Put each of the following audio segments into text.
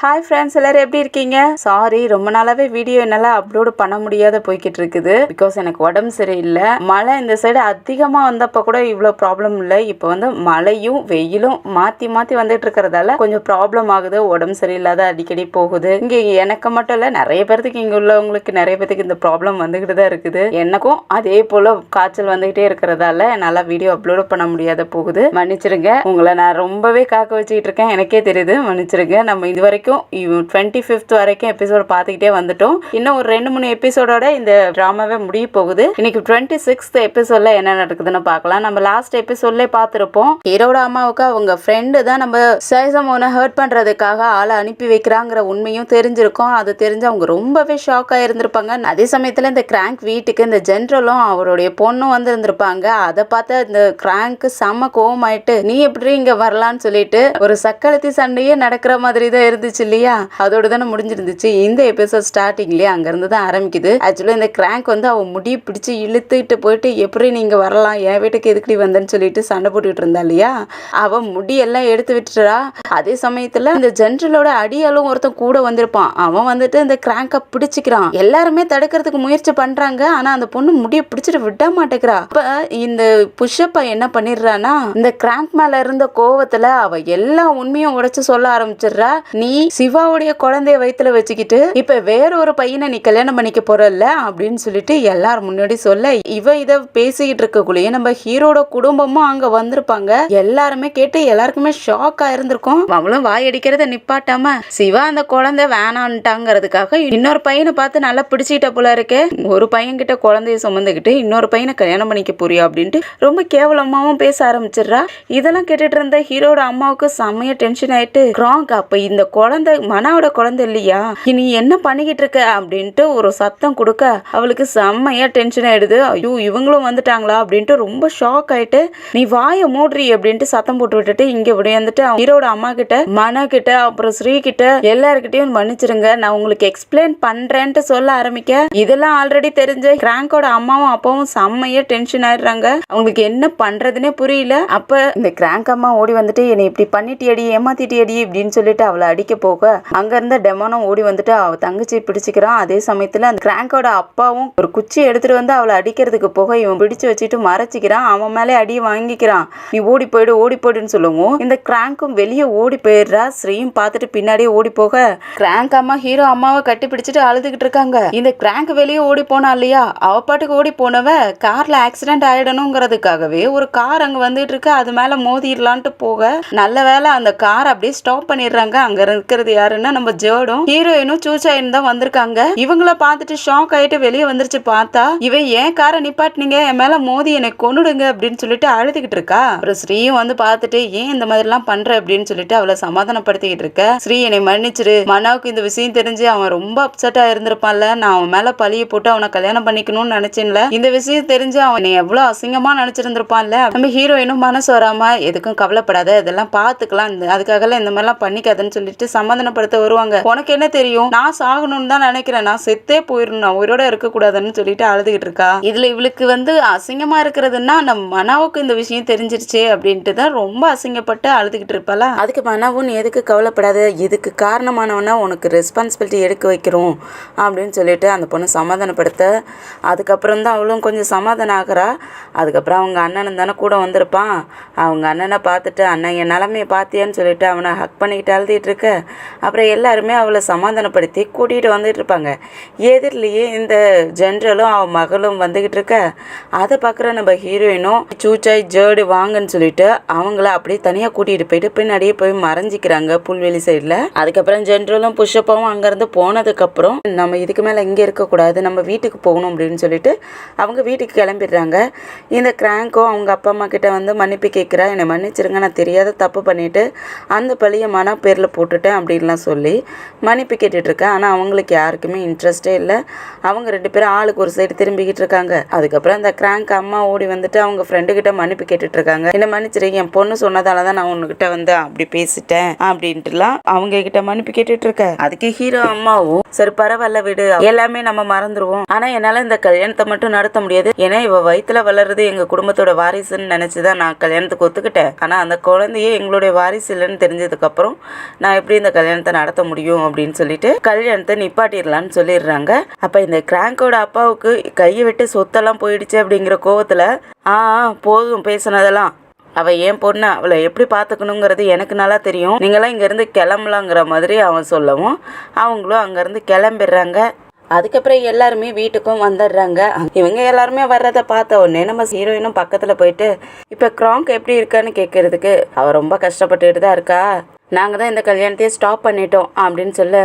Hi friends, எல்லாரும் எப்படி இருக்கீங்க? சாரி, ரொம்ப நாளாவே வீடியோ என்னால் அப்லோடு பண்ண முடியாத போய்கிட்டு இருக்குது. பிகாஸ் எனக்கு உடம்பு சரியில்லை. மழை இந்த சைடு அதிகமாக வந்தப்போ கூட இவ்வளோ ப்ராப்ளம் இல்லை. இப்போ வந்து மழையும் வெயிலும் மாற்றி மாற்றி வந்துட்டு இருக்கிறதால கொஞ்சம் ப்ராப்ளம் ஆகுது. உடம்பு சரியில்லாத அடிக்கடி போகுது. இங்கே எனக்கு மட்டும் இல்லை, நிறைய பேர்த்துக்கு இங்கே உள்ளவங்களுக்கு நிறைய பேர்த்துக்கு இந்த ப்ராப்ளம் வந்துக்கிட்டு தான் இருக்குது. எனக்கும் அதே போல் காய்ச்சல் வந்துக்கிட்டே இருக்கிறதால என்னால் வீடியோ அப்லோடு பண்ண முடியாத போகுது. மன்னிச்சிருங்க. உங்களை நான் ரொம்பவே காக்க வச்சுக்கிட்டு இருக்கேன், எனக்கே தெரியுது. மன்னிச்சிருங்க. நம்ம இது வரைக்கும் 25th வரைக்கும் எபிசோட் பார்த்துக்கிட்டே வந்துட்டோம். இன்னும் ஒரு 2-3 எபிசோடோட இந்த டிராமாவே முடிய போகுது. இன்னைக்கு 26th எபிசோட்ல என்ன நடக்குதுன்னு பார்க்கலாம். நம்ம லாஸ்ட் எபிசோட்லேயே பார்த்துருப்போம். ஹீரோட அம்மாவுக்கு அவங்க ஃப்ரெண்டு தான் நம்ம சைசமோனை ஹர்ட் பண்றதுக்காக ஆளை அனுப்பி வைக்கிறாங்கிற உண்மையும் தெரிஞ்சிருக்கும். அது தெரிஞ்சு அவங்க ரொம்பவே ஷாக் ஆயிருந்திருப்பாங்க. அதே சமயத்துல இந்த கிராங்க் வீட்டுக்கு இந்த ஜென்ரலும் அவருடைய பொண்ணும் வந்து இருந்திருப்பாங்க. அதை பார்த்து இந்த கிராங்க்கு செம்ம கோவமாயிட்டு, நீ எப்படி இங்க வரலான்னு சொல்லிட்டு ஒரு சக்களத்தி சண்டையே நடக்கிற மாதிரி தான் இருந்துச்சு இல்லையா? அதோட தானே முடிஞ்சிருந்துச்சு. இந்த எபிசோட் ஸ்டார்டிங்லயே அங்கிருந்து தான் ஆரம்பிக்குது. ஆக்சுவலி இந்த கிராங்க் வந்து அவன் முடியை பிடிச்சி இழுத்துட்டு போயிட்டு, எப்படி நீங்க வரலாம், என் வீட்டுக்கு எதுக்கடி வந்தேன்னு சொல்லிட்டு சண்டை போட்டுக்கிட்டு இருந்தா இல்லையா? அவன் முடியெல்லாம் எடுத்து விட்டுறா. அதே சமயத்துல இந்த ஜென்ரலோட அடியாலும் ஒருத்தன் கூட வந்திருப்பான். அவன் வந்துட்டு இந்த கிராங்கை பிடிச்சிக்கிறான். எல்லாருமே தடுக்கிறதுக்கு முயற்சி பண்றாங்க. ஆனா அந்த பொண்ணு முடியை பிடிச்சிட்டு விட மாட்டேங்கிறா. அப்ப இந்த புஷ்அப்பா என்ன பண்ணிடுறானா, இந்த கிராங்க் மேல இருந்த கோவத்துல அவ எல்லா உண்மையும் உடைச்சு சொல்ல ஆரம்பிச்சிடுறா. நீ சிவாவுடைய குழந்தைய வயித்துல வச்சுக்கிட்டு இப்ப வேற ஒரு பையனை நீ கல்யாணம் பண்ணிக்க போறல்ல அப்படின்னு சொல்லிட்டு எல்லாரும் முன்னாடி சொல்ல, இவ இத பேசிக்கிட்டு இருக்கக்குள்ளேயே நம்ம ஹீரோட குடும்பமும் அங்க வந்திருப்பாங்க. எல்லாருமே கேட்டு எல்லாருக்குமே ஷாக் ஆயிருந்திருக்கும். அவளும் வாயடிக்கிறத நிப்பாட்டாம சிவா அந்த குழந்தை வேணான்ட்டாங்கிறதுக்காக இன்னொரு பையனை பார்த்து நல்லா பிடிச்சிட்ட போல இருக்கே. ஒரு பையன் கிட்ட குழந்தைய சுமந்துக்கிட்டு இன்னொரு பையனை கல்யாணம் பண்ணிக்க போறியா அப்படின்ட்டு ரொம்ப கேவலமாவும் பேச ஆரம்பிச்சிடுறா. இதெல்லாம் கேட்டுட்டு இருந்த ஹீரோட அம்மாவுக்கு செம்மைய டென்ஷன் ஆயிட்டு, கிராங்க் அப்ப இந்த குழந்தை மனாவோட குழந்தை இல்லையா, நீ என்ன பண்ணிக்கிட்டு இருக்க அப்படின்ட்டு ஒரு சத்தம் கொடுக்க அவளுக்கு செம்மையா டென்ஷன் ஆயிடுது. ஐயோ, இவங்களும் வந்துட்டாங்களா அப்படின்ட்டு ரொம்ப ஷாக் ஆயிட்டு, நீ வாயை மூடுறி அப்படின்ட்டு சத்தம் போட்டு விட்டுட்டு இங்க விடையாந்துட்டு ஹீரோட அம்மா கிட்ட, மன கிட்ட, அப்புறம் ஸ்ரீ கிட்ட எல்லாருக்கிட்டையும் மன்னிச்சிருங்க, நான் உங்களுக்கு எக்ஸ்பிளைன் பண்றேன்ட்டு சொல்ல ஆரம்பிக்க, இதெல்லாம் ஆல்ரெடி தெரிஞ்ச கிராங்கோட அம்மாவும் அப்பாவும் செம்மையா டென்ஷன் ஆயிடுறாங்க. அவங்களுக்கு என்ன பண்றதுன்னே புரியல. அப்ப இந்த கிராங்க் அம்மா ஓடி வந்துட்டு, என்னை இப்படி பண்ணிட்டியடி, ஏமாத்திட்டியடி அப்படின்னு சொல்லிட்டு அவளை அடிக்க போக அங்க இருந்த டெமோனும் ஓடி வந்துட்டு அவ தங்கச்சி பிடிச்சிக்கிறான். அதே சமயத்துல அந்த கிராங்கோட அப்பாவும் ஒரு குச்சி எடுத்துட்டு வந்து அவளை அடிக்கிறதுக்கு போக இவன் பிடிச்சு வச்சுட்டு மறைச்சிக்கிறான். அவன் மேலே அடி வாங்கிக்கிறான். நீ ஓடி போயிடுன்னு சொல்லுவோம். இந்த கிராங்கும் வெளியே ஓடி போயிடுறா. ஸ்ரீயும் பார்த்துட்டு பின்னாடியே ஓடி போக கிராங்க் அம்மா ஹீரோ அம்மாவை கட்டி பிடிச்சிட்டு அழுதுகிட்டு இருக்காங்க. இந்த கிராங்க் வெளியே ஓடி போனா இல்லையா, அவ பாட்டுக்கு ஓடி போனவ கார்ல ஆக்சிடென்ட் ஆயிடணுங்கிறதுக்காகவே ஒரு கார் அங்க வந்துட்டு இருக்கு. அது மேல மோதிடலான்ட்டு போக நல்ல வேலை அந்த கார் அப்படியே ஸ்டாப் பண்ணிடுறாங்க. அங்க இருக்கிறது யாருன்னா நம்ம ஜோடும் ஹீரோயினும் சூச்சாயின் தான் வந்திருக்காங்க. இவங்கள பார்த்துட்டு ஷாக் ஆயிட்டு வெளியே வந்துருச்சு. பார்த்தா இவன் ஏன் காரை நிப்பாட்டினீங்க, என் மேல மோதி என்னை கொன்னுடுங்க அப்படின்னு சொல்லிட்டு அழுதுகிட்டு இருக்கா. அப்புறம் ஸ்ரீயும் வந்து பார்த்துட்டு ஏன் இந்த மாதிரி எல்லாம் பண்ற அப்படின்னு சொல்லிட்டு அவளை சமாதானப்படுத்திக்கிட்டு இருக்க. ஸ்ரீ, என்னை மன்னிச்சிரு, மனாவுக்கு இந்த விஷயம் தெரிஞ்சு அவன் ரொம்ப அப்செட்டா இருந்திருப்பான்ல, நான் அவன் மேல பழிய போட்டு அவனை கல்யாணம் பண்ணிக்கணும்னு நினைச்சேன்ல, இந்த விஷயம் தெரிஞ்சு அவனை எவ்வளவு அசிங்கமா நினைச்சிருந்திருப்பான்ல. நம்ம ஹீரோயினும் மனசு வராம எதுக்கும் கவலைப்படாத, இதெல்லாம் பாத்துக்கலாம், அதுக்காக இந்த மாதிரி எல்லாம் பண்ணிக்காதுன்னு சொல்லிட்டு சமாதானப்படுத்த வருவாங்க. உனக்கு என்ன தெரியும், நான் சாகணும்னு தான் நினைக்கிறேன், நான் செத்தே போயிடணும், நான் உயிரோட இருக்கக்கூடாதுன்னு சொல்லிட்டு அழுதுகிட்டு இருக்கா. இதுல இவளுக்கு வந்து அசிங்கமா இருக்கிறதுன்னா நம்ம மனாவுக்கு இந்த விஷயம் தெரிஞ்சிருச்சே அப்படின்ட்டு தான் ரொம்ப அசிங்கப்பட்டு அழுதுகிட்டு இருப்பாளா. அதுக்கு மனாவும் நீ எதுக்கு கவலைப்படாத, இதுக்கு காரணமானவனா உனக்கு ரெஸ்பான்சிபிலிட்டி எடுக்க வைக்கிறோம் அப்படின்னு சொல்லிட்டு அந்த பொண்ணு சமாதானப்படுத்த, அதுக்கப்புறம் தான் அவளும் கொஞ்சம் சமாதானம் ஆகிறா. அதுக்கப்புறம் அவங்க அண்ணனும் தானே கூட வந்திருப்பான். அவங்க அண்ணனை பார்த்துட்டு, அண்ணன் என் நிலைமையை பார்த்தியான்னு சொல்லிட்டு அவனை ஹக் பண்ணிக்கிட்டு அழுதிட்டு இருக்க. அப்புறம் எல்லாருமே அவளை சமாதானப்படுத்தி கூட்டிகிட்டு வந்துட்டு இருப்பாங்க. எதிரிலேயே இந்த ஜென்ரலும் அவன் மகளும் வந்துகிட்டு இருக்க. அதை பார்க்குற நம்ம ஹீரோயினும் சூச்சாய் ஜேர்டு வாங்கன்னு சொல்லிட்டு அவங்கள அப்படியே தனியாக கூட்டிகிட்டு போயிட்டு பின்னாடியே போய் மறைஞ்சிக்கிறாங்க புல்வெளி சைடில். அதுக்கப்புறம் ஜென்ரலும் புஷ்அப்பாவும் அங்கேருந்து போனதுக்கப்புறம் நம்ம இதுக்கு மேலே இங்கே இருக்கக்கூடாது, நம்ம வீட்டுக்கு போகணும் அப்படின்னு சொல்லிட்டு அவங்க வீட்டுக்கு கிளம்பிடுறாங்க. இந்த கிராங்கும் அவங்க அப்பா அம்மா கிட்ட வந்து மன்னிப்பு கேட்குறா. என்னை மன்னிச்சிருங்க, நான் தெரியாத தப்பு பண்ணிட்டு அந்த பழிய மன பேரில் போட்டுட்டேன் அப்படின்லாம் சொல்லி மன்னிப்பு கேட்டுட்டு இருக்கேன். ஆனால் அவங்களுக்கு யாருக்குமே இன்ட்ரெஸ்டே இல்லை. அவங்க 2 பேரும் ஆளுக்கு ஒரு சைடு திரும்பிக்கிட்டு இருக்காங்க. அதுக்கப்புறம் அந்த கிராங்க் அம்மா ஓடி வந்துட்டு அவங்க ஃப்ரெண்டு கிட்ட மன்னிப்பு கேட்டுட்டு இருக்காங்க. என்ன மன்னிச்சிரு, என் பொண்ணு சொன்னதால தான் நான் உன்கிட்ட வந்து அப்படி பேசிட்டேன் அப்படின்ட்டுலாம் அவங்க கிட்ட மன்னிப்பு கேட்டுட்டு இருக்க. அதுக்கு ஹீரோ அம்மாவும் சரி பரவாயில்ல விடு, எல்லாமே நம்ம மறந்துடுவோம், ஆனா என்னால இந்த கல்யாணத்தை மட்டும் நடத்த முடியாது, ஏன்னா இவ வயிற்றுல வளர்றது எங்க குடும்பத்தோட வாரிசுன்னு நினைச்சுதான் நான் கல்யாணத்துக்கு ஒத்துக்கிட்டேன். ஆனா அந்த குழந்தையே எங்களுடைய வாரிசு இல்லைன்னு தெரிஞ்சதுக்கு அப்புறம் நான் எப்படி இந்த இந்த கல்யாணத்தை நடத்த முடியும் அப்படின்னு சொல்லிட்டு கல்யாணத்தை நிப்பாட்டிடலான்னு சொல்லிடுறாங்க. அப்ப இந்த கிராங்கோட அப்பாவுக்கு கையை விட்டு சொத்தெல்லாம் போயிடுச்சு அப்படிங்கிற கோவத்துல போதும் பேசுனதெல்லாம், அவள் ஏன் பொண்ணு, அவளை எப்படி பார்த்துக்கணுங்கிறது எனக்கு நல்லா தெரியும், நீங்களாம் இங்கேருந்து கிளம்பலாங்கிற மாதிரி அவன் சொல்லவும் அவங்களும் அங்கேருந்து கிளம்பிடுறாங்க. அதுக்கப்புறம் எல்லாருமே வீட்டுக்கும் வந்துடுறாங்க. இவங்க எல்லாருமே வர்றதை பார்த்த உடனே நம்ம ஹீரோயினும் பக்கத்தில் போயிட்டு இப்போ கிராங்க் எப்படி இருக்கான்னு கேட்கறதுக்கு அவள் ரொம்ப கஷ்டப்பட்டுட்டு தான் இருக்கா, நாங்கள் தான் இந்த கல்யாணத்தையே ஸ்டாப் பண்ணிட்டோம் அப்படின்னு சொல்ல,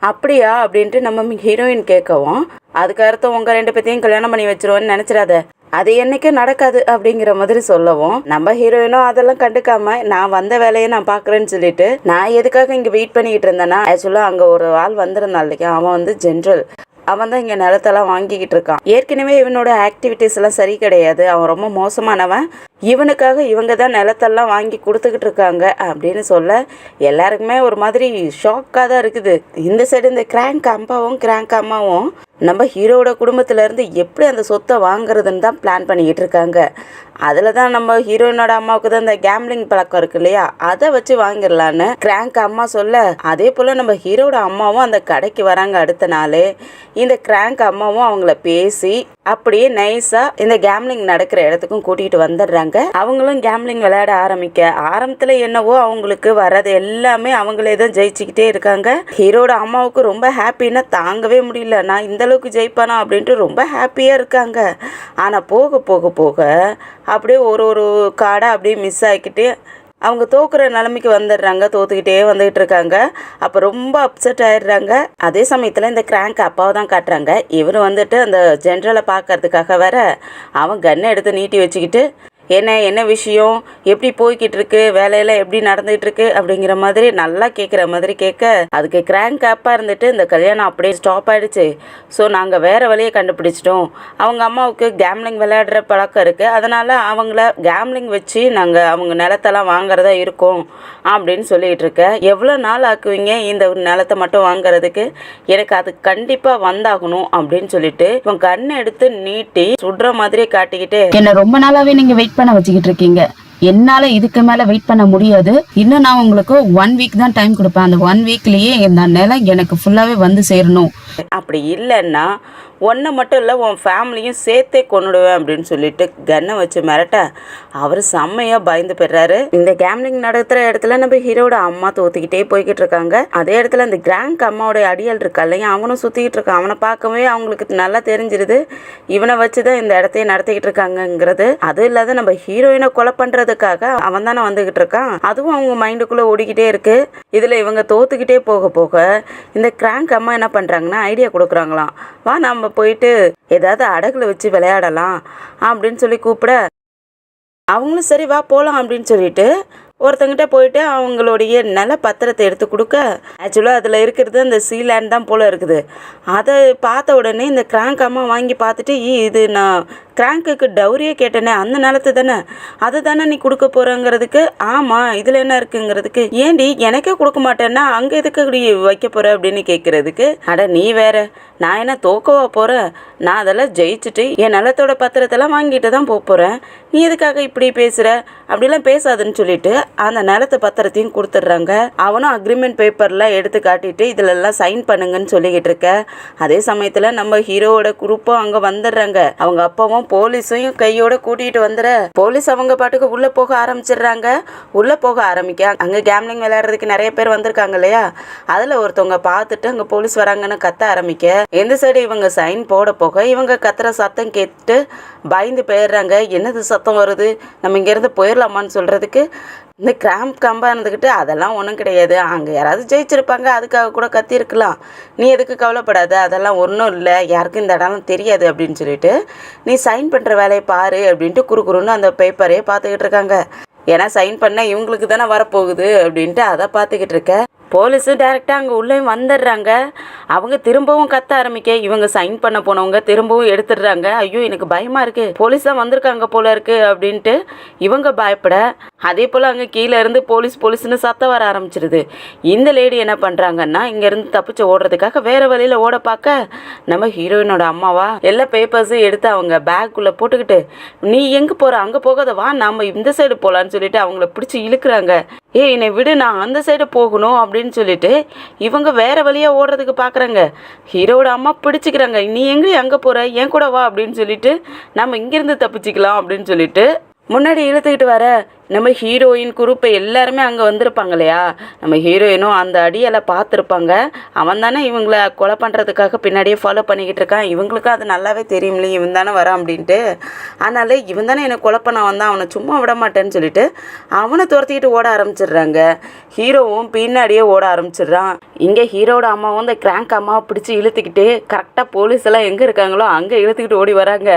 அப்படியா அப்படின்ட்டு நம்ம ஹீரோயின் கேட்கவும், அதுக்கு அர்த்தம் உங்கள் 2 பேத்தையும் கல்யாணம் பண்ணி வச்சிருவோன்னு நினச்சிடாத, அது என்னைக்கு நடக்காது அப்படிங்கிற மாதிரி சொல்லவும் நம்ம ஹீரோயினும் அதெல்லாம் கண்டுக்காம நான் வந்த வேலையை நான் பார்க்குறேன்னு சொல்லிட்டு, நான் எதுக்காக இங்கே வெயிட் பண்ணிக்கிட்டு இருந்தேன்னா ஆக்சுவலாக அங்கே ஒரு ஆள் வந்திருந்தான் இல்லையா, அவன் வந்து ஜென்ரல், அவன் தான் இங்கே நிலத்தெல்லாம் வாங்கிக்கிட்டு இருக்கான். ஏற்கனவே இவனோட ஆக்டிவிட்டீஸ் எல்லாம் சரி கிடையாது, அவன் ரொம்ப மோசமானவன், இவனுக்காக இவங்க தான் நிலத்தெல்லாம் வாங்கி கொடுத்துக்கிட்டு இருக்காங்க அப்படின்னு சொல்ல எல்லாருக்குமே ஒரு மாதிரி ஷாக்காக தான் இருக்குது. இந்த சைடு இந்த கிராங்க் அப்பாவும் கிராங்க் அம்மாவும் நம்ம ஹீரோட குடும்பத்திலேருந்து எப்படி அந்த சொத்தை வாங்குறதுன்னு தான் பிளான் பண்ணிக்கிட்டு இருக்காங்க. அதில் தான் நம்ம ஹீரோயினோட அம்மாவுக்கு தான் இந்த கேம்லிங் பழக்கம் இருக்கு இல்லையா, அதை வச்சு வாங்கிடலான்னு கிராங்க் அம்மா சொல்ல, அதே போல் நம்ம ஹீரோட அம்மாவும் அந்த கடைக்கு வராங்க. அடுத்த நாள் இந்த கிராங்க் அம்மாவும் அவங்கள பேசி அப்படியே நைஸாக இந்த கேம்லிங் நடக்கிற இடத்துக்கும் கூட்டிகிட்டு வந்துடுறாங்க. அவங்களும் கேம்லிங் விளையாட ஆரம்பத்தில் என்னவோ அவங்களுக்கு வர்றது எல்லாமே அவங்களே தான் ஜெயிச்சுக்கிட்டே இருக்காங்க. ஹீரோட அம்மாவுக்கு ரொம்ப ஹாப்பின்னா தாங்கவே முடியல, நான் இந்த அளவுக்கு ஜெயிப்பானா அப்படின்ட்டு ரொம்ப ஹாப்பியாக இருக்காங்க. ஆனால் போக போக போக அப்படியே ஒரு கார்டாக அப்படியே மிஸ் ஆகிக்கிட்டு அவங்க தோக்குற நிலைமைக்கு வந்துடுறாங்க, தோத்துக்கிட்டே வந்துகிட்டு இருக்காங்க. அப்போ ரொம்ப அப்செட் ஆயிடுறாங்க. அதே சமயத்தில் இந்த கிராங்க் அப்பாவை தான் காட்டுறாங்க. இவர் வந்துட்டு அந்த ஜென்ரலை பார்க்கறதுக்காக வேற அவன் கன்னை எடுத்து நீட்டி வச்சுக்கிட்டு, என்ன விஷயம், எப்படி போய்கிட்டு இருக்கு, வேலையெல்லாம் எப்படி நடந்துகிட்டு இருக்கு அப்படிங்கிற மாதிரி நல்லா கேட்குற மாதிரி கேட்க, அதுக்கு கிராங்க் அப்பா இருந்துட்டு இந்த கல்யாணம் அப்படியே ஸ்டாப் ஆகிடுச்சு, ஸோ நாங்கள் வேறு வழியை கண்டுபிடிச்சிட்டோம், அவங்க அம்மாவுக்கு கேம்லிங் விளையாடுற பழக்கம் இருக்குது, அதனால் அவங்கள கேம்லிங் வச்சு நாங்கள் அவங்க நிலத்தெல்லாம் வாங்குறதா இருக்கோம் அப்படின்னு சொல்லிகிட்டு இருக்க. எவ்வளோ நாள் ஆக்குவீங்க இந்த நிலத்தை மட்டும் வாங்குறதுக்கு, எனக்கு அது கண்டிப்பாக வந்தாகணும் அப்படின்னு சொல்லிட்டு இவன் கண்ணை எடுத்து நீட்டி சுடுற மாதிரியே காட்டிக்கிட்டு, என்ன ரொம்ப நாளாவே நீங்க வெயிட் பண்ண வச்சுக்கிட்டு இருக்கீங்க, என்னால இதுக்கு மேல வெயிட் பண்ண முடியாது, இன்னும் நான் உங்களுக்கு 1 வீக் தான் டைம் கொடுப்பேன், அந்த 1 வீக்லயே இந்த நிலம் எனக்கு ஃபுல்லாவே வந்து சேரணும், அப்படி இல்லைன்னா ஒன்றை மட்டும் இல்லை உன் ஃபேமிலியும் சேர்த்தே கொண்டுடுவேன் அப்படின்னு சொல்லிட்டு கன்னை வச்சு மிரட்ட அவர் செம்மையாக பயந்து போயிடுறாரு. இந்த கேம்லிங் நடத்துகிற இடத்துல நம்ம ஹீரோட அம்மா தோத்துக்கிட்டே போய்கிட்டு இருக்காங்க. அதே இடத்துல இந்த கிராங்க் அம்மாவோட அடியால் இருக்கா இல்லையா, அவனும் சுற்றிக்கிட்டு இருக்கான். அவனை பார்க்கவே அவங்களுக்கு நல்லா தெரிஞ்சிருது இவனை வச்சு தான் இந்த இடத்தையே நடத்திக்கிட்டு இருக்காங்கங்கிறது. அதுவும் இல்லாத நம்ம ஹீரோயினை கொலை பண்ணுறதுக்காக அவன் தானே வந்துக்கிட்டு இருக்கான், அதுவும் அவங்க மைண்டுக்குள்ளே ஓடிக்கிட்டே இருக்கு. இதில் இவங்க தோத்துக்கிட்டே போக போக இந்த கிராங்க் அம்மா என்ன பண்ணுறாங்கன்னா ஐடியா கொடுக்குறாங்களாம், வா நம்ம போயிட்டு ஏதாவது அடகுல வச்சு விளையாடலாம் அப்படின்னு சொல்லி கூப்பிட அவங்களும் சரி வா போகலாம் அப்படின்னு சொல்லிட்டு ஒருத்தங்கிட்ட போயிட்டு அவங்களுடைய நில பத்திரத்தை எடுத்து கொடுக்க, ஆக்சுவலாக அதில் இருக்கிறது அந்த சீலேண்ட் தான் போல் இருக்குது. அதை பார்த்த உடனே இந்த கிராங்க் அம்மா வாங்கி பார்த்துட்டு, இது நான் கிராங்குக்கு டவுரியே கேட்டேனே அந்த நிலத்து தானே, அது தானே நீ கொடுக்க போகிறங்கிறதுக்கு, ஆமாம் இதில் என்ன இருக்குங்கிறதுக்கு, ஏண்டி எனக்கே கொடுக்க மாட்டேன்னா அங்கே எதுக்கு இப்படி வைக்க போகிற அப்படின்னு கேட்குறதுக்கு, அட நீ வேற, நான் என்ன தோக்கவா போகிறேன், நான் அதெல்லாம் ஜெயிச்சுட்டு என் நிலத்தோட பத்திரத்தெல்லாம் வாங்கிட்டு தான் போகிறேன், நீ எதுக்காக இப்படி பேசுகிற, அப்படிலாம் பேசாதுன்னு சொல்லிட்டு அந்த நிலத்து பத்திரத்தையும் கொடுத்துட்றாங்க. அவனும் அக்ரிமெண்ட் பேப்பரில் எடுத்து காட்டிட்டு இதிலெல்லாம் சைன் பண்ணுங்கன்னு சொல்லிக்கிட்டு இருக்க. அதே சமயத்தில் நம்ம ஹீரோவோட குரூப்பும் அங்கே வந்துடுறாங்க. அவங்க அப்பாவும் போலீஸையும் கையோட கூட்டிகிட்டு வந்துட போலீஸ் அவங்க பாட்டுக்கு உள்ளே போக ஆரம்பிச்சிடுறாங்க. உள்ளே போக ஆரம்பிக்க அங்கே கேம்லிங் விளையாடுறதுக்கு நிறைய பேர் வந்திருக்காங்க இல்லையா, அதில் ஒருத்தவங்க பார்த்துட்டு அங்கே போலீஸ் வராங்கன்னு கத்த ஆரம்பிக்க, எந்த சைடு இவங்க சைன் போட போக இவங்க கத்துற சத்தம் கேட்டு பயந்து போயிடுறாங்க. என்னது சத்தம் வருது, நம்ம இங்கேருந்து போயிடலாமான்னு சொல்கிறதுக்கு இந்த கிராம்ப் கம்பா இருந்துக்கிட்டு அதெல்லாம் ஒன்றும் கிடையாது, அங்கே யாராவது ஜெயிச்சிருப்பாங்க அதுக்காக கூட கத்திருக்கலாம், நீ எதுக்கு கவலைப்படாத, அதெல்லாம் ஒன்றும் இல்லை, யாருக்கும் இந்த இடம்லாம் தெரியாது அப்படின்னு சொல்லிட்டு நீ சைன் பண்ணுற வேலையை பாரு அப்படின்ட்டு குறுக்குறுன்னு அந்த பேப்பரையே பார்த்துக்கிட்டு இருக்காங்க. ஏன்னா சைன் பண்ண இவங்களுக்கு தானே வரப்போகுது அப்படின்ட்டு அதை பார்த்துக்கிட்டு இருக்க. போலீஸும் டேரெக்டாக அங்கே உள்ளே வந்துடுறாங்க. அவங்க திரும்பவும் கத்த ஆரம்பிக்க இவங்க சைன் பண்ண போனவங்க திரும்பவும் எடுத்துடுறாங்க. ஐயோ எனக்கு பயமாக இருக்குது, போலீஸ் தான் வந்திருக்காங்க போல இருக்குது அப்படின்ட்டு இவங்க பயப்பட, அதே போல் அங்கே கீழே இருந்து போலீஸ்னு சத்தம் வர ஆரம்பிச்சிருது. இந்த லேடி என்ன பண்ணுறாங்கன்னா இங்கேருந்து தப்பிச்சு ஓடுறதுக்காக வேறு வழியில் ஓட பார்க்க நம்ம ஹீரோயினோட அம்மாவா எல்லா பேப்பர்ஸும் எடுத்து அவங்க பேக்குள்ளே போட்டுக்கிட்டு, நீ எங்கே போகிற, அங்கே போகாத வா நம்ம இந்த சைடு போகலான்னு சொல்லிட்டு அவங்கள பிடிச்சி இழுக்கிறாங்க. என்னை விடு, நான் அந்த சைடு போகணும் அப்படின்னு அப்படின்னு சொல்லிட்டு இவங்க வேற வழியா ஓடுறதுக்கு பார்க்குறாங்க. ஹீரோட அம்மா பிடிச்சிக்கிறாங்க. நீ எங்கே போகிற, என் கூட வா அப்படின்னு சொல்லிட்டு நம்ம இங்கேருந்து தப்பிச்சிக்கலாம் அப்படின்னு சொல்லிட்டு முன்னாடி இழுத்துக்கிட்டு வர நம்ம ஹீரோயின் குரூப்பை எல்லாருமே அங்கே வந்திருப்பாங்க இல்லையா. நம்ம ஹீரோயினும் அந்த அடியெல்லாம் பார்த்துருப்பாங்க. அவன் தானே இவங்கள கொலை பண்ணுறதுக்காக பின்னாடியே ஃபாலோ பண்ணிக்கிட்டு இருக்கான். இவங்களுக்கும் அது நல்லாவே தெரியும்ல, இவன் தானே வரான் அப்படின்ட்டு. அதனால இவன் தானே என்னை கொலை பண்ண வந்தான், அவனை சும்மா விட மாட்டேன்னு சொல்லிட்டு அவனை துரத்திக்கிட்டு ஓட ஆரம்பிச்சிடுறாங்க. ஹீரோவும் பின்னாடியே ஓட ஆரம்பிச்சிடுறான். இங்கே ஹீரோட அம்மாவும் இந்த கிராங்க் அம்மாவை பிடிச்சி இழுத்துக்கிட்டு கரெக்டாக போலீஸ் எல்லாம் எங்கே இருக்காங்களோ அங்கே இழுத்துக்கிட்டு ஓடி வராங்க.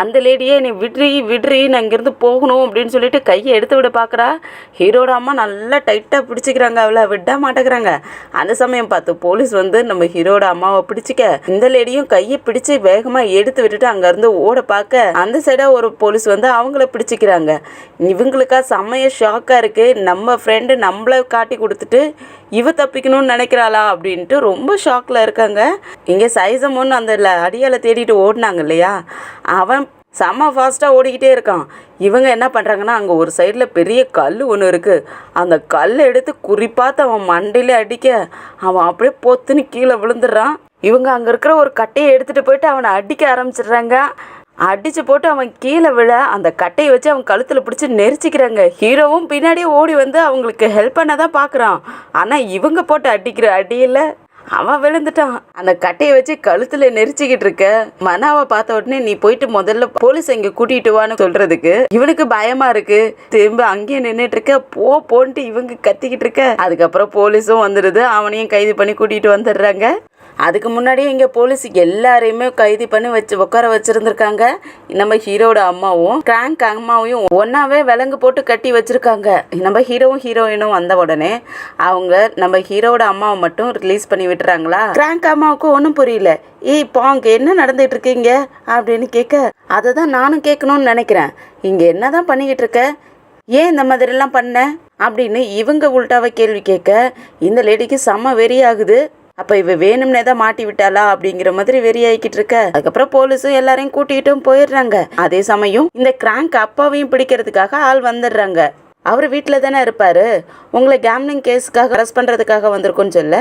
அந்த லேடியே நீ விட்ரி நான் இங்கேருந்து போகணும் அப்படின்னு சொல்லிட்டு கையை எடுத்து விட பார்க்குறா. ஹீரோட அம்மா நல்லா டைட்டாக பிடிச்சிக்கிறாங்க, அவளை விட மாட்டேங்கிறாங்க. அந்த சமயம் பார்த்து போலீஸ் வந்து நம்ம ஹீரோட அம்மாவை பிடிச்சிக்க இந்த லேடியும் கையை பிடிச்சி வேகமாக எடுத்து விட்டுட்டு அங்கேருந்து ஓட பார்க்க அந்த சைடாக ஒரு போலீஸ் வந்து அவங்கள பிடிச்சிக்கிறாங்க. இவங்களுக்கா செம்மைய ஷாக்காக இருக்குது. நம்ம ஃப்ரெண்டு நம்மளை காட்டி கொடுத்துட்டு இவ தப்பிக்கணும்னு நினைக்கிறாளா அப்படின்ட்டு ரொம்ப ஷாக்கில் இருக்காங்க. இங்கே சைசமோன்னு அந்த அடியால தேடிட்டு ஓடினாங்க இல்லையா, அவன் செம்ம ஃபாஸ்ட்டாக ஓடிக்கிட்டே இருக்கான். இவங்க என்ன பண்ணுறாங்கன்னா அங்கே ஒரு சைடில் பெரிய கல் ஒன்று இருக்குது. அந்த கல்லை எடுத்து குறிப்பாத்து அவன் மண்டையிலே அடிக்க அவன் அப்படியே பொத்துன்னு கீழே விழுந்துடுறான். இவங்க அங்கே இருக்கிற ஒரு கட்டையை எடுத்துகிட்டு போயிட்டு அவனை அடிக்க ஆரம்பிச்சிடுறாங்க. அடித்து போட்டு அவன் கீழே விழ அந்த கட்டையை வச்சு அவன் கழுத்தில் பிடிச்சி நெரிச்சிக்கிறாங்க. ஹீரோவும் பின்னாடியே ஓடி வந்து அவங்களுக்கு ஹெல்ப் பண்ண தான் பார்க்குறான். ஆனால் இவங்க போட்டு அடிக்கிற அடியில் அவன் விழுந்துட்டான். அந்த கட்டையை வச்சு கழுத்துல நெரிச்சிக்கிட்டு இருக்க மனாவை பார்த்த உடனே நீ போயிட்டு முதல்ல போலீஸ் இங்க கூட்டிட்டு வான்னு சொல்றதுக்கு இவனுக்கு பயமா இருக்கு. திரும்ப அங்கேயே நின்றுட்டு இருக்க போன்ட்டு இவங்க கத்திக்கிட்டு இருக்க. அதுக்கப்புறம் போலீஸும் வந்துடுது, அவனையும் கைது பண்ணி கூட்டிட்டு வந்துடுறாங்க. அதுக்கு முன்னாடியே இங்கே போலீஸ் எல்லாரையுமே கைது பண்ணி உட்கார வச்சுருந்துருக்காங்க. நம்ம ஹீரோட அம்மாவும் கிராங்க் அம்மாவையும் ஒன்றாவே விலங்கு போட்டு கட்டி வச்சுருக்காங்க. நம்ம ஹீரோவும் ஹீரோயினும் வந்த உடனே அவங்க நம்ம ஹீரோட அம்மாவை மட்டும் ரிலீஸ் பண்ணி விட்டுறாங்களா. கிராங்க் அம்மாவுக்கு ஒன்றும் புரியல. இப்போ அங்கே என்ன நடந்துட்டு இருக்கீங்க அப்படின்னு கேட்க அதை தான் நானும் கேட்கணும்னு நினைக்கிறேன். இங்கே என்ன தான் பண்ணிக்கிட்டு இருக்க, ஏன் இந்த மாதிரிலாம் பண்ண அப்படின்னு இவங்க உள்டாவை கேள்வி கேட்க இந்த லேடிக்கு செம்ம வெறி ஆகுது. அப்போ இவ வேணும்னே தான் மாட்டி விட்டாளா அப்படிங்கிற மாதிரி வெறி ஆகிக்கிட்டு இருக்க. அதுக்கப்புறம் போலீஸும் எல்லாரையும் கூட்டிகிட்டும் போயிடுறாங்க. அதே சமயம் இந்த கிராங்க் அப்பாவையும் பிடிக்கிறதுக்காக ஆள் வந்துடுறாங்க. அவர் வீட்டில் தானே இருப்பார். உங்களை கேம்லிங் கேஸுக்காக அரெஸ்ட் பண்ணுறதுக்காக வந்திருக்குன்னு சொல்ல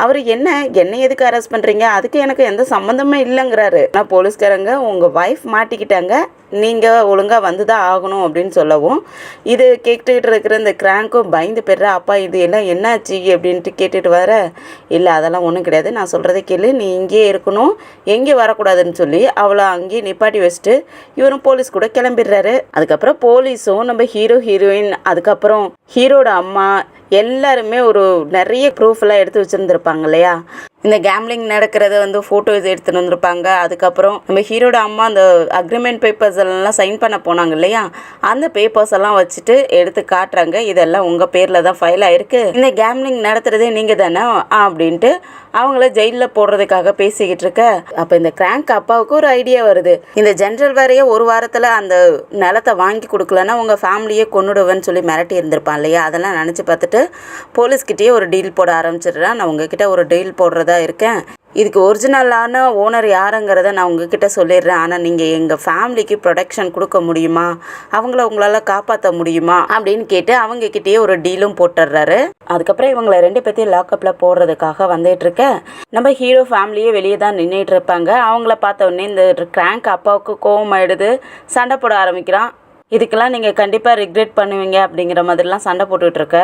அவர் என்னை எதுக்கு அரெஸ்ட் பண்ணுறீங்க, அதுக்கு எனக்கு எந்த சம்மந்தமே இல்லைங்கிறாரு. ஆனால் போலீஸ்காரங்க உங்கள் ஒய்ஃப் மாட்டிக்கிட்டாங்க, நீங்கள் ஒழுங்காக வந்து தான் ஆகணும் அப்படின்னு சொல்லவும் இது கேட்டுக்கிட்டு இருக்கிற இந்த கிராங்க்கும் பயந்து பெற அப்பா இது எல்லாம் என்னாச்சு அப்படின்ட்டு கேட்டுட்டு வர இல்லை அதெல்லாம் ஒன்றும் கிடையாது, நான் சொல்கிறத கேளு, நீ இங்கேயே இருக்கணும், எங்கே வரக்கூடாதுன்னு சொல்லி அவளை அங்கேயே நிப்பாட்டி வச்சுட்டு இவரும் போலீஸ் கூட கிளம்பிடுறாரு. அதுக்கப்புறம் போலீஸும் நம்ம ஹீரோயின் அதுக்கப்புறம் ஹீரோட அம்மா எல்லாருமே ஒரு நிறைய ப்ரூஃப்லாம் எடுத்து வச்சுருந்துருப்பாங்க இல்லையா. இந்த கேம்லிங் நடக்கிறத வந்து ஃபோட்டோஸ் எடுத்துகிட்டு வந்திருப்பாங்க. அதுக்கப்புறம் நம்ம ஹீரோட அம்மா அந்த அக்ரிமெண்ட் பேப்பர்ஸ் எல்லாம் சைன் பண்ண போனாங்க இல்லையா, அந்த பேப்பர்ஸ் எல்லாம் வச்சுட்டு எடுத்து காட்டுறாங்க. இதெல்லாம் உங்கள் பேரில் தான் ஃபைல் ஆகிருக்கு, இந்த கேம்லிங் நடத்துகிறதே நீங்கள் தானே அப்படின்ட்டு அவங்கள ஜெயிலில் போடுறதுக்காக பேசிக்கிட்டு இருக்க. அப்போ இந்த கிராங்க் அப்பாவுக்கு ஒரு ஐடியா வருது. இந்த ஜென்ரல் வேறையே ஒரு வாரத்தில் அந்த நிலத்தை வாங்கி கொடுக்கலன்னா உங்கள் ஃபேமிலியே கொன்னுடுவேன்னு சொல்லி மிரட்டி இருந்திருப்பான் இல்லையா. அதெல்லாம் நினச்சி பார்த்துட்டு போலீஸ்கிட்டயே ஒரு டீல் போட ஆரம்பிச்சிடுறேன். நான் உங்ககிட்ட ஒரு டீல் போடுறதா இருக்கேன், இதுக்கு ஒரிஜினலான ஓனர் யாருங்கிறத நான் உங்ககிட்ட சொல்லிடுறேன். ஆனால் நீங்கள் எங்கள் ஃபேமிலிக்கு ப்ரொடெக்ஷன் கொடுக்க முடியுமா, அவங்கள உங்களால் காப்பாற்ற முடியுமா அப்படின்னு கேட்டு அவங்கக்கிட்டேயே ஒரு டீலும் போட்டுடுறாரு. அதுக்கப்புறம் இவங்களை 2 பேர்த்தையும் லாக்கப்பில் போடுறதுக்காக வந்துட்டு இருக்க நம்ம ஹீரோ ஃபேமிலியே வெளியே தான் நின்றுட்டு இருப்பாங்க. அவங்கள பார்த்த உடனே இந்த கிராங்க் அப்பாவுக்கு கோவம் ஆயிடுது, சண்டை போட ஆரம்பிக்கிறான். இதுக்கெல்லாம் நீங்கள் கண்டிப்பாக ரிக்ரெட் பண்ணுவீங்க அப்படிங்கிற மாதிரிலாம் சண்டை போட்டுட்ருக்க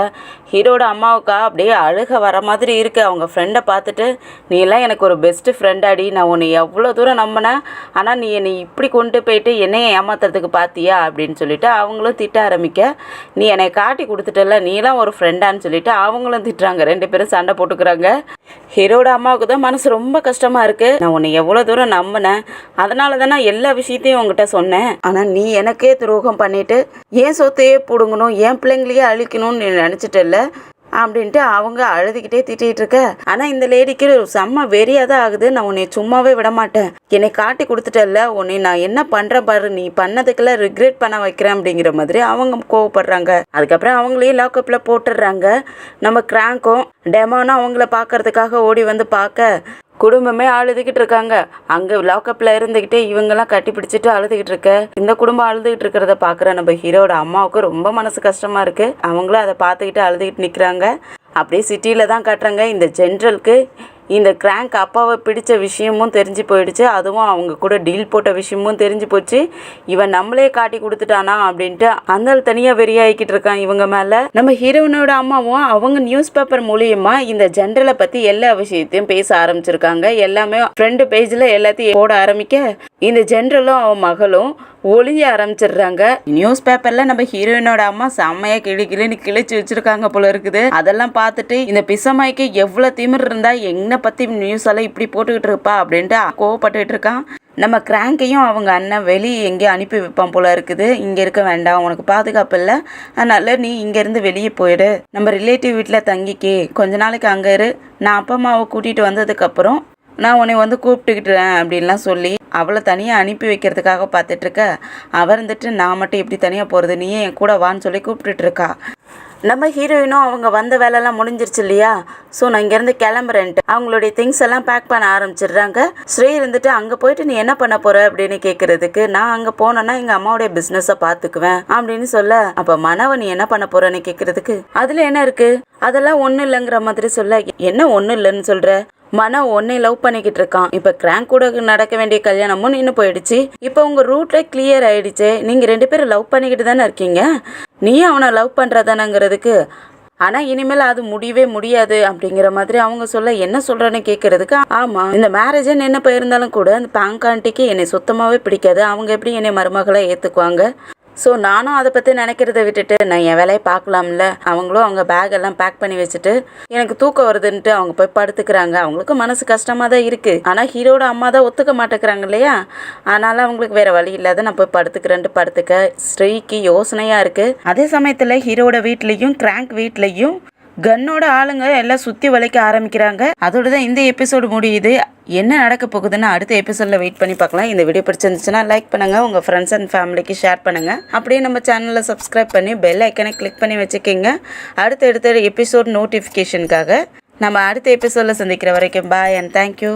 ஹீரோட அம்மாவுக்கா அப்படியே அழுக வர மாதிரி இருக்குது. அவங்க ஃப்ரெண்டை பார்த்துட்டு நீ எல்லாம் எனக்கு ஒரு பெஸ்ட்டு ஃப்ரெண்டாடி, நான் உன்னை எவ்வளோ தூரம் நம்பினேன், ஆனால் நீ என்னை இப்படி கொண்டு போயிட்டு என்னையை ஏமாத்துறதுக்கு பார்த்தியா அப்படின்னு சொல்லிட்டு அவங்களும் திட்ட ஆரம்பிக்க நீ என்னை காட்டி கொடுத்துட்டல, நீலாம் ஒரு ஃப்ரெண்டான்னு சொல்லிட்டு அவங்களும் திட்டுறாங்க. 2 பேரும் சண்டை போட்டுக்கிறாங்க. ஹீரோட அம்மாவுக்கு தான் மனசு ரொம்ப கஷ்டமாக இருக்குது. நான் உன்னை எவ்வளோ தூரம் நம்பினேன், அதனால தான் நான் எல்லா விஷயத்தையும் உங்ககிட்ட சொன்னேன், ஆனால் நீ எனக்கே துரோகம் பண்ணிட்டு ஏன் சொத்தையே பிடுங்கணும், ஏன் பிள்ளைங்களையே அழிக்கணும்னு நீ நினச்சிட்டல அப்படின்ட்டு அவங்க அழுதுகிட்டே திட்டிகிட்டு இருக்க. ஆனால் இந்த லேடிக்கு செம்ம வெறியாக தான் ஆகுது. நான் உன்னை சும்மாவே விட மாட்டேன், என்னை காட்டி கொடுத்துட்டல, உன்னை நான் என்ன பண்ணுறேன் பாரு, நீ பண்ணதுக்கெல்லாம் ரிக்ரெட் பண்ண வைக்கிறேன் அப்படிங்கிற மாதிரி அவங்க கோவப்படுறாங்க. அதுக்கப்புறம் அவங்களையும் லாக்கப்பில் போட்டுடுறாங்க. நம்ம கிராங்க்கும் டெமோனும் அவங்கள பார்க்கறதுக்காக ஓடி வந்து பார்க்க குடும்பமே அழுதுகிட்டு இருக்காங்க. அங்கே லாக்கப்பில் இருந்துக்கிட்டே இவங்கெல்லாம் கட்டி பிடிச்சிட்டு அழுதுகிட்டு இருக்க இந்த குடும்பம் அழுதுகிட்டு இருக்கிறத பார்க்குற நம்ம ஹீரோட அம்மாவுக்கு ரொம்ப மனசு கஷ்டமாக இருக்குது. அவங்களும் அதை பார்த்துக்கிட்டு அழுதுகிட்டு நிற்கிறாங்க. அப்படியே சிட்டியில் தான் காட்டுறாங்க. இந்த ஜென்ரலுக்கு இந்த கிராங்க் அப்பாவை பிடிச்ச விஷயமும் தெரிஞ்சு போயிடுச்சு. அதுவும் அவங்க கூட டீல் போட்ட விஷயமும் தெரிஞ்சு போச்சு. இவன் நம்மளே காட்டி கொடுத்துட்டானா அப்படின்ட்டு அந்த தனியாக வெறியாகிக்கிட்டு இருக்கான் இவங்க மேலே. நம்ம ஹீரோயினோட அம்மாவும் அவங்க நியூஸ் பேப்பர் மூலியமா இந்த ஜென்ரலை பற்றி எல்லா விஷயத்தையும் பேச ஆரம்பிச்சிருக்காங்க. எல்லாமே ஃப்ரெண்டு பேஜில் எல்லாத்தையும் போட ஆரம்பிக்க இந்த ஜென்ரலும் அவன் மகளும் ஒளிஞ்ச ஆரம்பிச்சிடுறாங்க. நியூஸ் பேப்பர்ல நம்ம ஹீரோயினோட அம்மா செம்மையா கிளின்னு கிழிச்சு வச்சிருக்காங்க போல இருக்குது. அதெல்லாம் பார்த்துட்டு இந்த பிசமாய்க்கு எவ்வளவு திமிர் இருந்தா என்ன பத்தி நியூஸ் எல்லாம் இப்படி போட்டுக்கிட்டு இருப்பா அப்படின்ட்டு கோவப்பட்டுட்டு இருக்கான். நம்ம கிராங்கையும் அவங்க அண்ணன் வெளியே எங்கேயும் அனுப்பி வைப்பான் போல இருக்குது. இங்கே இருக்க வேண்டாம், உனக்கு பாதுகாப்பு இல்லை, அதனால நீ இங்கேருந்து வெளியே போயிடு, நம்ம ரிலேட்டிவ் வீட்டில் தங்கிக்கே, கொஞ்ச நாளைக்கு அங்கே இரு, நான் அப்பா அம்மாவை கூட்டிகிட்டு வந்ததுக்கப்புறம் நான் உன்னை வந்து கூப்பிட்டுக்கிட்டுறேன் அப்படின்லாம் சொல்லி அவளை தனியாக அனுப்பி வைக்கிறதுக்காக பார்த்துட்ருக்க. அவ இருந்துட்டு நான் மட்டும் எப்படி தனியாக போகிறது, நீயே என் கூட வான்னு சொல்லி கூப்பிட்டுட்ருக்கா. நம்ம ஹீரோயினும் அவங்க வந்த வேலைலாம் முடிஞ்சிருச்சு இல்லையா, ஸோ நான் இங்கேருந்து கிளம்புறேன்ட்டு அவங்களுடைய திங்ஸ் எல்லாம் பேக் பண்ண ஆரம்பிச்சிடுறாங்க. ஸ்ரீ இருந்துட்டு அங்கே போயிட்டு நீ என்ன பண்ண போகிற அப்படின்னு கேட்குறதுக்கு, நான் அங்கே போனேன்னா எங்கள் அம்மாவுடைய பிஸ்னஸை பார்த்துக்குவேன் அப்படின்னு சொல்ல, அப்போ மனவ நீ என்ன பண்ண போகிறேன்னு கேட்குறதுக்கு, அதில் என்ன இருக்குது, அதெல்லாம் ஒன்றும் இல்லைங்கிற மாதிரி சொல்ல, என்ன ஒன்றும் இல்லைன்னு சொல்கிற, மன உன்னை லவ் பண்ணிக்கிட்டு இருக்கான், இப்போ கிராங்க் கூட நடக்க வேண்டிய கல்யாணமும் நின்று போயிடுச்சு, இப்போ உங்கள் ரூட்ல கிளியர் ஆயிடுச்சு, நீங்கள் 2 பேரும் லவ் பண்ணிக்கிட்டு தானே இருக்கீங்க, நீயும் அவனை லவ் பண்ணுறதானங்கிறதுக்கு, ஆனால் இனிமேல் அது முடியவே முடியாது அப்படிங்கிற மாதிரி அவங்க சொல்ல, என்ன சொல்கிறேன்னு கேட்குறதுக்கு, ஆமாம் இந்த மேரேஜ்னு என்ன போயிருந்தாலும் கூட அந்த பேங்காண்டிக்கு என்னை சுத்தமாகவே பிடிக்காது, அவங்க எப்படி என்னை மருமகளை ஏற்றுக்குவாங்க, ஸோ நானும் அதை பற்றி நினைக்கிறத விட்டுட்டு நான் என் வேலையை பார்க்கலாம்ல. அவங்களும் அவங்க பேக் எல்லாம் பேக் பண்ணி வச்சுட்டு எனக்கு தூக்கம் வருதுன்ட்டு அவங்க போய் படுத்துக்கிறாங்க. அவங்களுக்கு மனசு கஷ்டமாக தான் இருக்குது, ஆனால் ஹீரோட அம்மா தான் ஒத்துக்க மாட்டேங்கிறாங்க இல்லையா, அதனால் அவங்களுக்கு வேறு வழி இல்லாத நான் போய் படுத்துக்கிறேன்ட்டு படுத்துக்க ஸ்ரீக்கு யோசனையாக இருக்குது. அதே சமயத்தில் ஹீரோட வீட்லேயும் கிராங்க் வீட்லேயும் கன்னோட ஆளுங்க எல்லாம் சுற்றி வளைக்க ஆரம்பிக்கிறாங்க. அதோட தான் இந்த எபிசோடு முடியுது. என்ன நடக்க போகுதுன்னு அடுத்த எபிசோடில் வெயிட் பண்ணி பார்க்கலாம். இந்த வீடியோ பிடிச்சிருந்துச்சுன்னா லைக் பண்ணுங்கள், உங்கள் ஃப்ரெண்ட்ஸ் அண்ட் ஃபேமிலிக்கு ஷேர் பண்ணுங்கள். அப்படியே நம்ம சேனலில் சப்ஸ்கிரைப் பண்ணி பெல் ஐக்கனை கிளிக் பண்ணி வச்சுக்கோங்க. அடுத்த எபிசோட் நோட்டிஃபிகேஷனுக்காக. நம்ம அடுத்த எபிசோடில் சந்திக்கிற வரைக்கும் பாய் அண்ட் தேங்க்யூ.